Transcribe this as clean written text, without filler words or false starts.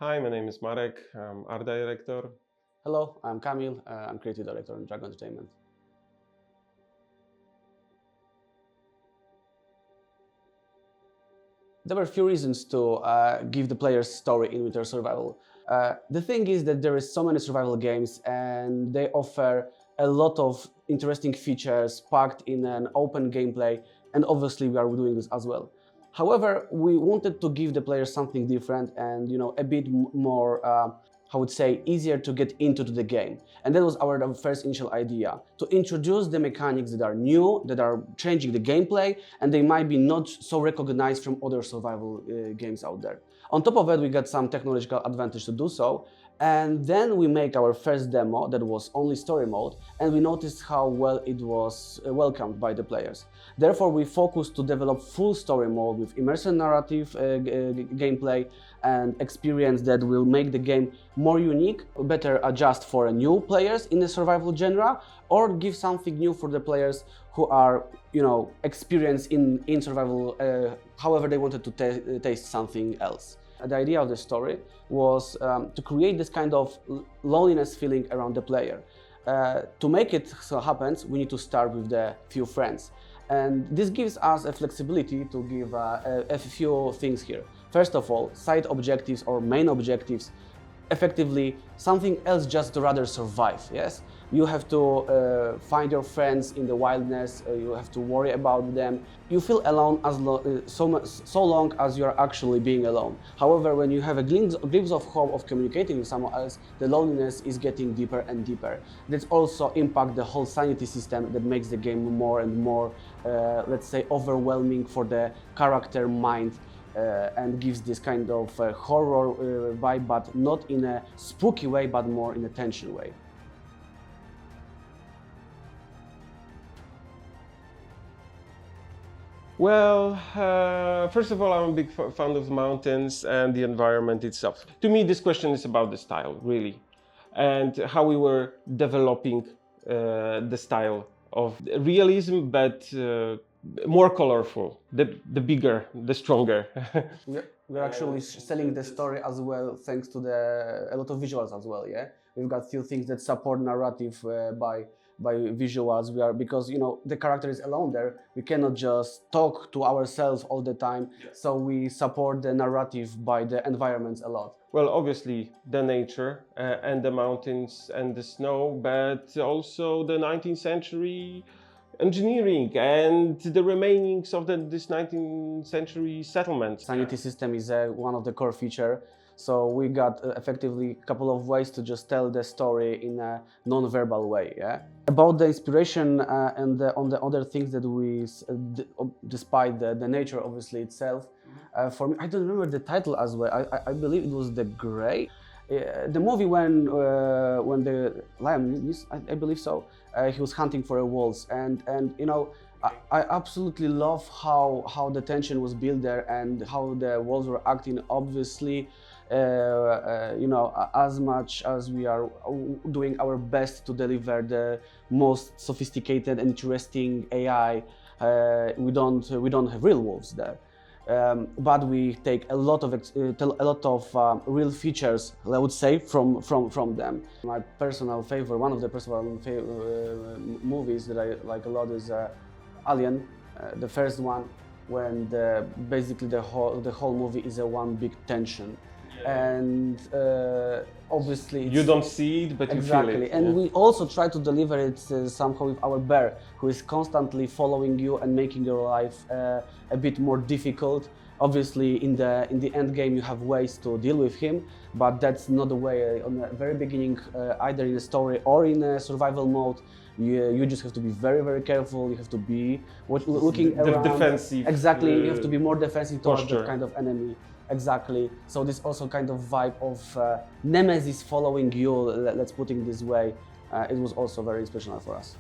Hi, my name is Marek. I'm art director. Hello, I'm Kamil. I'm creative director in Dragon Entertainment. There were a few reasons to give the players story in Winter Survival. The thing is that there is so many survival games and they offer a lot of interesting features packed in an open gameplay, and obviously we are doing this as well. However, we wanted to give the players something different and a bit more, I would say, easier to get into the game. And that was our first initial idea, to introduce the mechanics that are new, that are changing the gameplay, and they might be not so recognized from other survival games out there. On top of that, we got some technological advantage to do so, and then we make our first demo that was only story mode, and we noticed how well it was welcomed by the players. Therefore, we focused to develop full story mode with immersive narrative gameplay and experience that will make the game more unique, better adjust for new players in the survival genre, or give something new for the players who are, experienced in survival, however they wanted to taste something else. The idea of the story was to create this kind of loneliness feeling around the player. To make it so happens, we need to start with the few friends. And this gives us a flexibility to give a few things here. First of all, side objectives or main objectives, effectively something else just to rather survive, yes? You have to find your friends in the wilderness, you have to worry about them. You feel alone so long as you are actually being alone. However, when you have a glimpse of hope of communicating with someone else, the loneliness is getting deeper and deeper. That also impacts the whole sanity system that makes the game more and more, let's say, overwhelming for the character mind. And gives this kind of horror vibe, but not in a spooky way, but more in a tension way. Well, first of all, I'm a big fan of the mountains and the environment itself. To me, this question is about the style, really, and how we were developing the style of realism, but more colorful, the bigger, the stronger. We're actually selling the story as well, thanks to a lot of visuals as well. Yeah, we've got few things that support narrative by visuals. Because the character is alone there. We cannot just talk to ourselves all the time. So we support the narrative by the environments a lot. Well, obviously the nature and the mountains and the snow, but also the 19th century engineering and the remainings of this 19th century settlement. Sanity system is one of the core feature. So we got effectively a couple of ways to just tell the story in a non-verbal way. Yeah. About the inspiration and on the other things that we, despite the nature obviously itself, for me, I don't remember the title as well. I believe it was The Grey. The movie when the lion, I believe so, he was hunting for a wolves, and I absolutely love how the tension was built there and how the wolves were acting. Obviously, as much as we are doing our best to deliver the most sophisticated and interesting AI, we don't have real wolves there. But we take a lot of real features, I would say, from them. My personal favorite, one of the personal movies that I like a lot is Alien, the first one, when basically the whole movie is a one big tension. And obviously you don't see it, but exactly. You feel it. And we also try to deliver it somehow with our bear, who is constantly following you and making your life a bit more difficult. Obviously, in the end game, you have ways to deal with him, but that's not the way. On the very beginning, either in a story or in a survival mode, you just have to be very, very careful. You have to be looking around. Defensive. Exactly, you have to be more defensive towards posture. that kind of enemy. Exactly. So this also kind of vibe of nemesis following you, let's put it this way, it was also very inspirational for us.